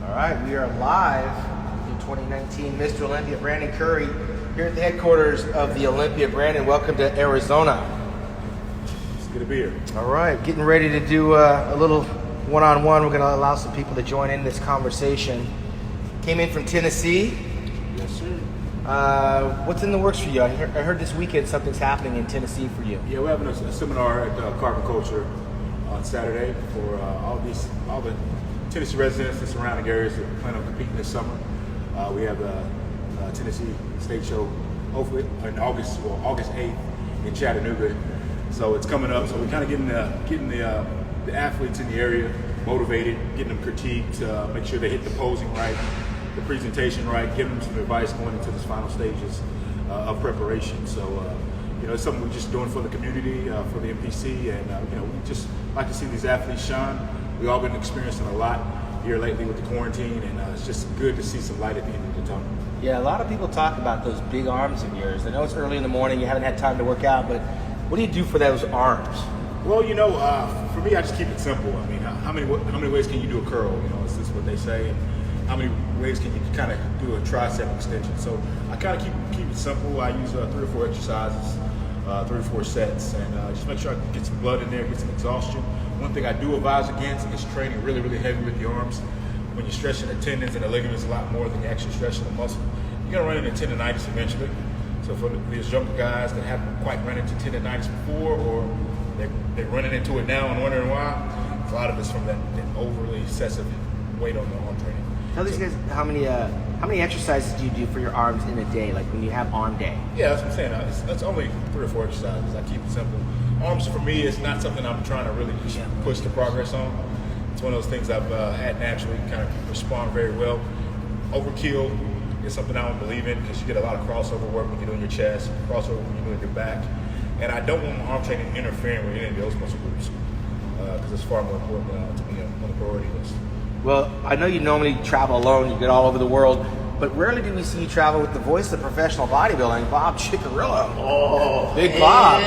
All right, we are live in 2019 Mr. Olympia. Brandon Curry here at the headquarters of the Olympia. Brandon, welcome to Arizona. It's good to be here. All right, getting ready to do a little one-on-one. We're going to allow some people to join in this conversation. Came in from Tennessee. Yes, sir. What's in the works for you? I heard this weekend something's happening in Tennessee for you. Yeah, we're having a seminar at Carbon Culture on Saturday for all the Tennessee residents and surrounding areas that plan on competing this summer. We have the Tennessee State Show, hopefully in August 8th in Chattanooga. So it's coming up. So we're kind of getting the athletes in the area motivated, getting them critiqued, make sure they hit the posing right, the presentation right, giving them some advice going into the final stages of preparation. So it's something we're just doing for the community, for the MPC, and we just like to see these athletes shine. We've all been experiencing a lot here lately with the quarantine, and it's just good to see some light at the end of the tunnel. Yeah, a lot of people talk about those big arms of yours. I know it's early in the morning, you haven't had time to work out, but what do you do for those arms? Well, for me, I just keep it simple. I mean, how many ways can you do a curl? Is this what they say? And how many ways can you kind of do a tricep extension? So I kind of keep it simple. I use 3 or 4 exercises, 3 or 4 sets, and just make sure I get some blood in there, get some exhaustion. One thing I do advise against is training really, really heavy with the arms. When you're stretching the tendons and the ligaments a lot more than you're actually stretching the muscle, you're going to run into tendonitis eventually. So for these younger guys that haven't quite run into tendonitis before, or they're running into it now and wondering why, a lot of it's from that overly excessive weight on the arm training. Tell these guys how many exercises do you do for your arms in a day, like when you have arm day? Yeah, that's what I'm saying. That's only 3 or 4 exercises. I keep it simple. Arms for me is not something I'm trying to really push the progress on. It's one of those things I've had naturally kind of respond very well. Overkill is something I don't believe in because you get a lot of crossover work when you're doing your chest, crossover when you're doing your back. And I don't want my arm training interfering with any of those muscle groups because it's far more important to me on the priority list. Well, I know you normally travel alone, you get all over the world, but rarely do we see you travel with the voice of professional bodybuilding, Bob Cicherillo. Oh, Big Bob,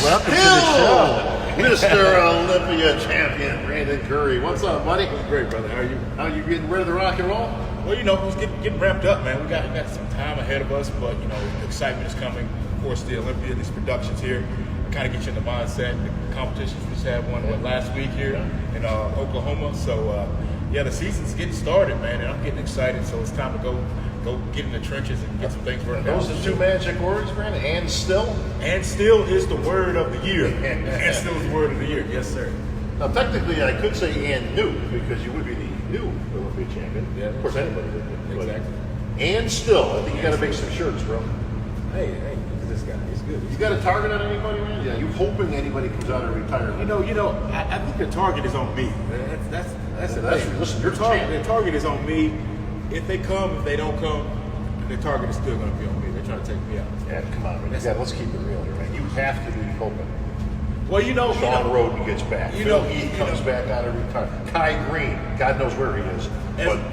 welcome to the show. Mr. Olympia champion, Brandon Curry. What's up, buddy? Great, brother. How are you? How you getting ready to rock and roll? Well, it's getting ramped up, man. We got some time ahead of us, but the excitement is coming. Of course, the Olympia, these productions here, kind of get you in the mindset. The competitions, we just had one last week here in Oklahoma. So the season's getting started, man, and I'm getting excited. So it's time to go get in the trenches and get some things worked out. Those are the 2 magic words, Brandon. And still. And still is the word of the year. And still is the word of the year. Yes, sir. Now, technically, I could say and new because you would be the new Olympia champion. Yeah, of course, anybody would. Exactly. And still, I think you got to make some shirts, bro. Hey, look at this guy. He's good. You got a target on anybody, man? Yeah, you hoping anybody comes out of retirement? I think the target is on me. That's the thing. Listen, your The target is on me. If they come, if they don't come, the target is still going to be on me. They're trying to take me out. Yeah, come on, man. Let's keep it real here, man. You have to be hoping. Well, Sean Roden gets back. Heath comes back out of retirement. Kai Green, God knows where he is.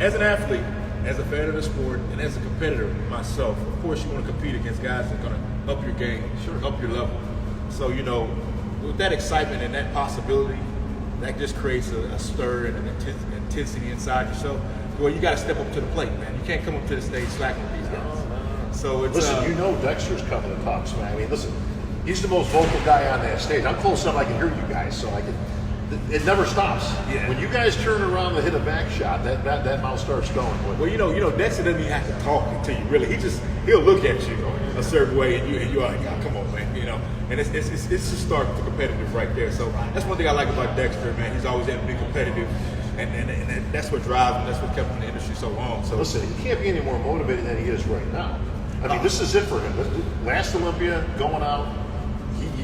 As an athlete, as a fan of the sport, and as a competitor myself, of course you want to compete against guys that are going to up your game, up your level. So, with that excitement and that possibility, that just creates a stir and an intensity inside yourself. Well, you got to step up to the plate, man. You can't come up to the stage slacking with these guys. So it's listen, Dexter's coming to talk smack. I mean, listen, he's the most vocal guy on that stage. I'm close enough I can hear you guys, so it never stops. Yeah. When you guys turn around and hit a back shot, that mouth starts going. Well, Dexter doesn't even have to talk until you really. He'll look at you a certain way, and you're like, oh, come on, man. And it's the start to competitive right there. So that's one thing I like about Dexter, man. He's always had to be competitive. And that's what drives him. That's what kept him in the industry so long. So listen, he can't be any more motivated than he is right now. I mean, this is it for him. Last Olympia, going out.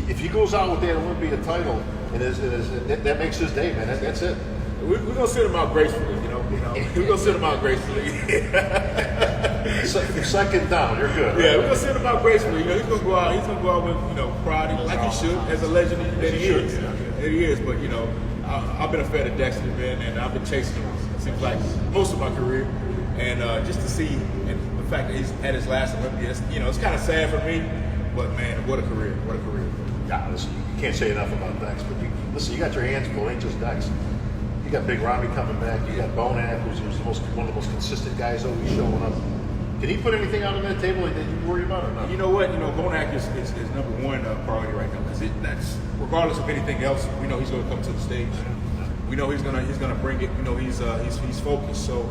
If he goes out with that Olympia title, that makes his day, man. That's it. We're gonna sit him out gracefully, We're gonna sit him out gracefully. Second down, you're good. Yeah, we're gonna sit him out gracefully. He's gonna go out. He's gonna go out with pride, like he should, as a legend that he is. That he is. But I've been a fan of Dexter, man, and I've been chasing him. It seems like most of my career, and just to see and the fact that he's at his last Olympia, it's kind of sad for me. But man, what a career! What a career! Yeah, listen, you can't say enough about Dex, but listen, you got your hands full. Ain't just Dex. You got Big Robbie coming back. You got Bonac, who's one of the most consistent guys always showing up. Can he put anything out on that table that you worry about or not? You know what? Bonac is number one priority right now because that's regardless of anything else. We know he's going to come to the stage. We know he's gonna bring it. He's focused. So,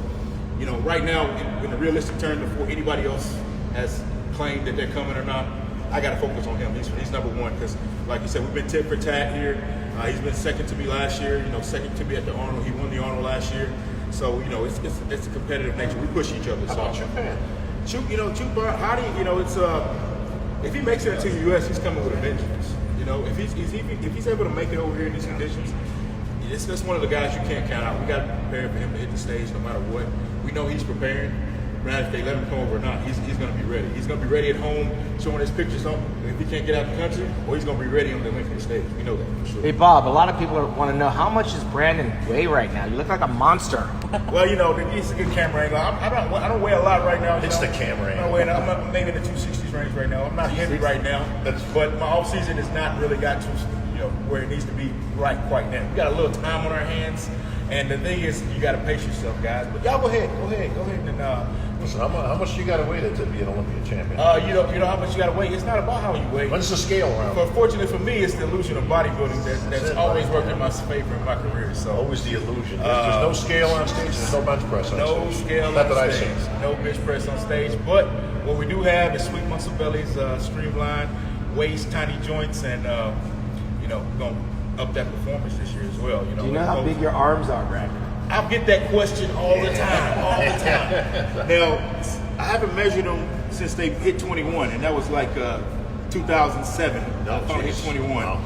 right now in the realistic terms, before anybody else has claimed that they're coming or not, I got to focus on him. He's number one because, like you said, we've been tit for tat here. He's been second to me last year. Second to me at the Arnold. He won the Arnold last year. So it's a competitive nature. We push each other. How about Japan? Chup, Hadi, if he makes it into the U.S., he's coming with a vengeance. If he's able to make it over here in these conditions, it's one of the guys you can't count out. We got to prepare for him to hit the stage no matter what. We know he's preparing. Now, if they let him come over or not, he's going to be ready. He's going to be ready at home, showing his pictures up if he can't get out the country, or he's going to be ready on the Olympic stage. We know that for sure. Hey, Bob, a lot of people want to know how much does Bandon weigh right now? You look like a monster. Well, it's a good camera angle. I don't weigh a lot right now. It's the camera angle. I'm maybe in the 260s range right now. I'm not heavy right now, but my off season has not really got to where it needs to be right quite now. We got a little time on our hands, and the thing is, you got to pace yourself, guys. But y'all go ahead, and listen. How much you got to weigh to be an Olympian champion? You know how much you got to weigh. It's not about how you weigh. When's the scale around? But fortunately for me, it's the illusion of bodybuilding that's always worked in my favor in my career. So always the illusion. There's no scale on stage. There's no bench press on stage. No scale Not on that stage. I've seen. No bench press on stage. But what we do have is sweet muscle bellies, streamlined waist, tiny joints, and going to up that performance this year as well. Do you know how big your arms are, Brandon? I get that question all the time. Now, I haven't measured them since they hit 21, and that was like 2007. I thought hit 21. Wow.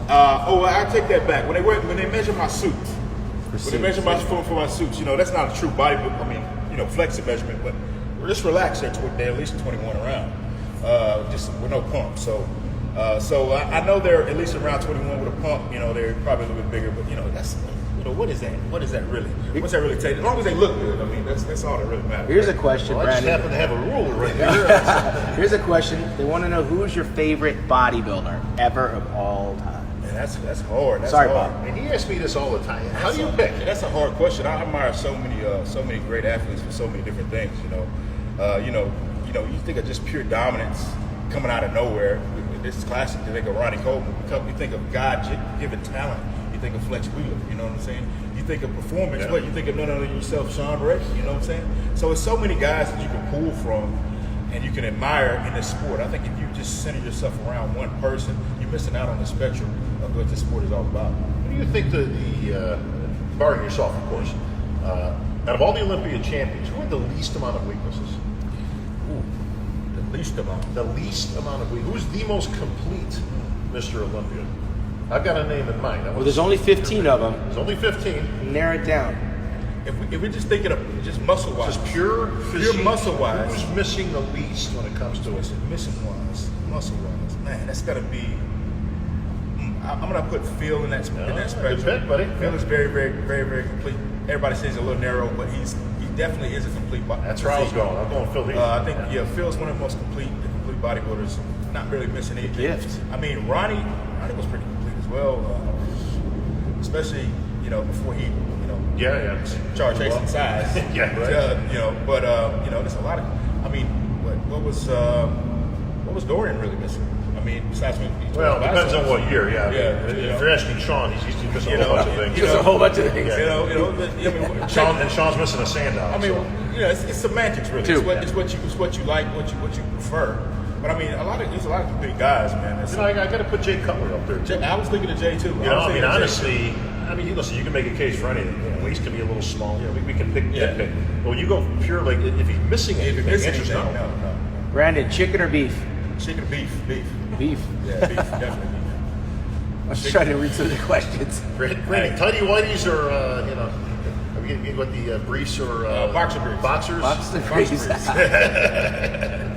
I take that back. When they measure my suit, for my suits, that's not a true body, flexor measurement, but just relax. They're at least 21 around, just with no pump. So I know they're at least around 21 with a pump. They're probably a little bit bigger, but that's. What is that? What does that really? What's that really take? As long as they look good, that's all that really matters. Here's a question, Well, I just Brandon. happen to have a ruler right here. Here's a question. They want to know who's your favorite bodybuilder ever of all time. Man, that's hard. That's Sorry, hard. Bob. And he asks me this all the time. How do you pick? That's a hard question. I admire so many great athletes for so many different things. You think of just pure dominance coming out of nowhere. This is classic. You think of Ronnie Coleman. You think of God-given talent. You think of Flex Wheeler, you know what I'm saying? You think of performance, Yeah. but you think of none other than yourself, Sean Brett, you know what I'm saying? So it's so many guys that you can pull from and you can admire in this sport. I think if you just center yourself around one person, you're missing out on the spectrum of what this sport is all about. What do you think barring yourself, of course, out of all the Olympian champions, who had the least amount of weaknesses? The least amount. The least amount of weaknesses. Who's the most complete Mr. Olympia? I've got a name in mind. Well, there's only 15 of them. There's only 15. Narrow it down. If we're just thinking of just muscle-wise. Just pure physique. muscle-wise. Who's missing the least when it comes to it? Mission-wise, muscle-wise. Man, that's got to be... I'm going to put Phil in that spectrum. Good pick, buddy. Phil is very, very, very, very complete. Everybody says he's a little narrow, but he definitely is a complete body. That's where I was going. I'm going Phil Heath. I think, Phil's one of the most complete bodybuilders, not really missing anything. Gift. I mean, Ronnie was pretty complete as well, especially, before he, started chasing size. Yeah, right. But there's a lot of, what was Dorian really missing? Besides me. Well, it depends on what year, yeah. Yeah, if you're asking Sean, he's missing a whole bunch of things. Just a whole bunch of things. Sean's missing a sandout. It's semantics really. It's what you like, what you prefer. But there's a lot of complete guys, man. I got to put Jay Cutler up there too. I was thinking of Jay too. Honestly, listen, you can make a case for anything. Waist can be a little small. We can pick. But when you go pure, like if he's missing anything, no. Brandon, chicken or beef? Chicken or beef? Beef. Yeah, beef, definitely. I was trying to read some of the questions. Brandon, tighty whities or are we getting what the briefs or boxer briefs? Boxers. Boxer briefs.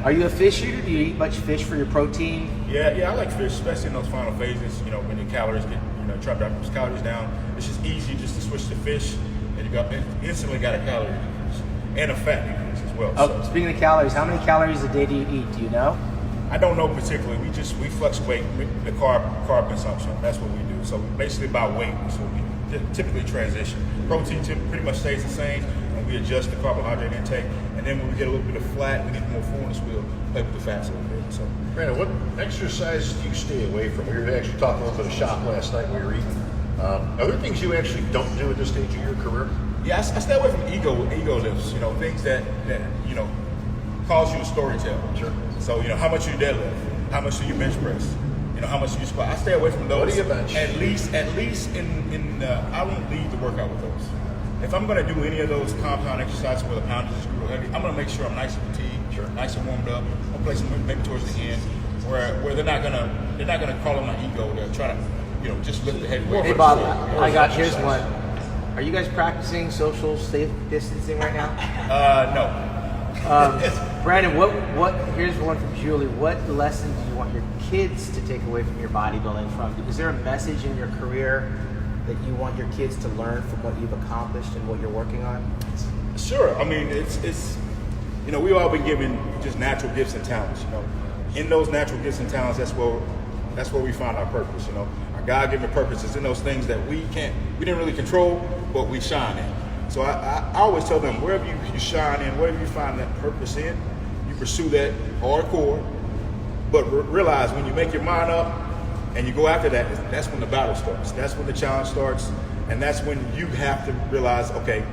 Are you a fish eater? Do you eat much fish for your protein? Yeah, I like fish, especially in those final phases. When your calories get, try to drop those calories down. It's just easy just to switch to fish, and you instantly got a calorie decrease and a fat decrease as well. Oh, speaking of calories, how many calories a day do you eat? Do you know? I don't know particularly. We fluctuate the carb consumption. That's what we do. So basically by weight is what we do. typically transition. Protein pretty much stays the same, and we adjust the carbohydrate intake. And then when we get a little bit of flat, we need more fullness, we'll play with the fats a little bit. So, Brandon, what exercises do you stay away from? We were actually talking a little bit of shop last night when we were eating. Are there things you actually don't do at this stage of your career? yeah, I stay away from ego lifts. You know, things that you know cause you to storytell. Sure. So you know, how much do you deadlift? How much do you bench press? You know, how much do you squat? I stay away from those. What do you bench? At least in I won't lead the workout with those. If I'm going to do any of those compound exercises where the poundage is real heavy, I'm going to make sure I'm nice and fatigued, Sure. nice and warmed up. I'll place them maybe towards the end, where they're not gonna call on my ego to try to just lift the heavy weight. Hey Bob, here's one. Are you guys practicing social safe distancing right now? No. Brandon, here's one from Julie. What lesson do you want your kids to take away from your bodybuilding from? Is there a message in your career that you want your kids to learn from what you've accomplished and what you're working on? Sure. I mean, it's we've all been given just natural gifts and talents. You know, in those natural gifts and talents, that's where we find our purpose. You know, our God-given purpose is in those things that we didn't really control, but we shine in. So I always tell them, wherever you shine in, wherever you find that purpose in, you pursue that hardcore. But realize when you make your mind up and you go after that, that's when the battle starts. That's when the challenge starts, and that's when you have to realize, okay,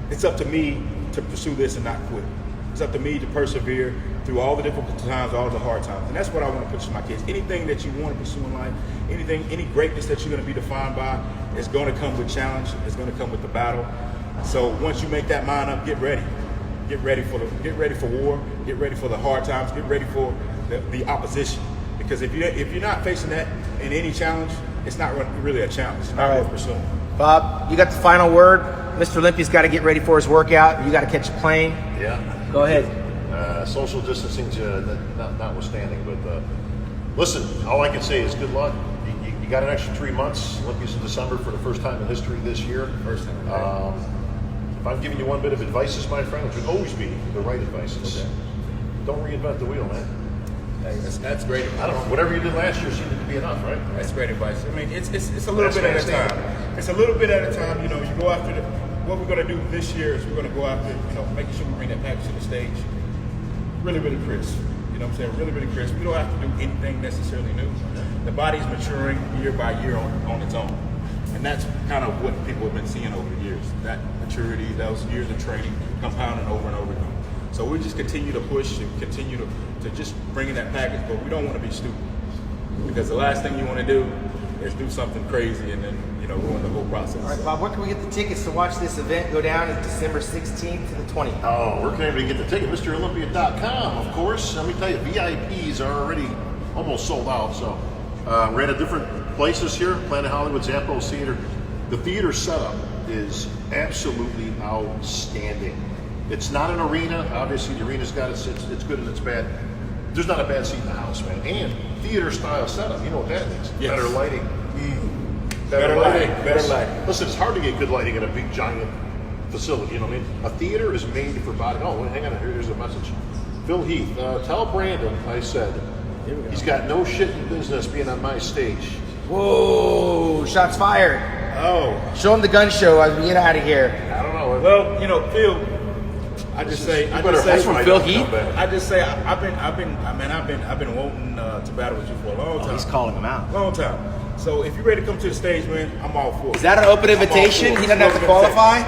it's up to me to pursue this and not quit. It's up to me to persevere through all the difficult times, all the hard times. And that's what I want to push to my kids. Anything that you want to pursue in life, any greatness that you're going to be defined by, is going to come with challenge. It's going to come with the battle. So once you make that mind up, get ready. Get ready for war. Get ready for the hard times. Get ready for the opposition. Because if you're not facing that in any challenge, it's not really a challenge. It's not worth pursuing. Bob, you got the final word. Mr. Olympia's got to get ready for his workout. You got to catch a plane. Yeah. Go ahead. Social distancing notwithstanding, but listen, all I can say is good luck. You got an extra 3 months. Olympia's in December for the first time in history this year. First time. If I'm giving you one bit of advice, my friend, which would always be the right advice, is don't reinvent the wheel, man. Hey, that's great advice. I don't know. Whatever you did last year seemed to be enough, right? That's great advice. I mean, it's a little bit at a time. It's a little bit at a time. You know, you go after what we're going to do this year is we're going to go after, making sure we bring that package to the stage really, really crisp. You know what I'm saying? Really, really crisp. We don't have to do anything necessarily new. The body's maturing year by year on its own. And that's kind of what people have been seeing over the years. That maturity, those years of training, compounding over and over again. So we just continue to push and continue to just bring in that package, but we don't want to be stupid. Because the last thing you want to do is do something crazy and then, ruin the whole process. All right, Bob, where can we get the tickets to watch this event go down on December 16th to the 20th? Oh, where can everybody get the ticket? Mr.Olympia.com, of course. Let me tell you, VIPs are already almost sold out. So we're at different places here, Planet Hollywood, Zappos Theater. The theater setup is absolutely outstanding. It's not an arena. Obviously, the arena's got it's good and it's bad. There's not a bad seat in the house, man. And theater style setup. You know what that means? Yes. Better lighting. Better lighting. Better lighting. Listen, it's hard to get good lighting in a big giant facility. You know what I mean? A theater is made for body. Oh, hang on. Here's a message. Phil Heath, tell Brandon I said he's got no shit in business being on my stage. Whoa, shots fired. Oh. Show him the gun show as we get out of here. I don't know. Well, Phil, I've been wanting to battle with you for a long time. He's calling him out. Long time. So if you're ready to come to the stage, man, I'm all for it. Is that an open invitation? He doesn't have to qualify?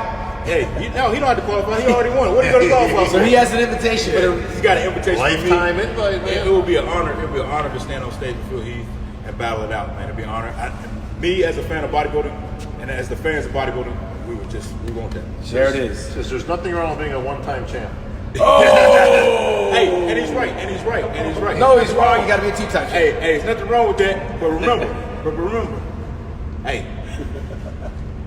Hey, he don't have to qualify. He already won. What are you going to qualify for? So he has an invitation. He's got an invitation. Lifetime invite, man. It would be an honor. It would be an honor to stand on stage with Phil Heath and battle it out, man. It'd be an honor. Me as a fan of bodybuilding and as the fans of bodybuilding, we want that. There it is. Says there's nothing wrong with being a one-time champ. Oh! Hey, and he's right. No, he's wrong. You got to be a two-time champ. Hey, there's nothing wrong with that. But remember, hey,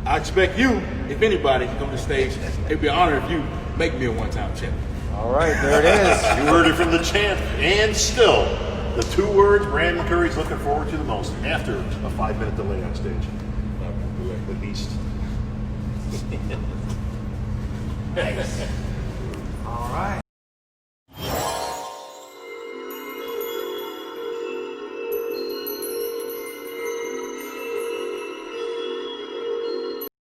I expect you, if anybody, to come to the stage. It'd be an honor if you make me a one-time champ. All right, there it is. You heard it from the champ. And still, the two words Brandon Curry's looking forward to the most after a 5-minute delay on stage. The beast. Nice.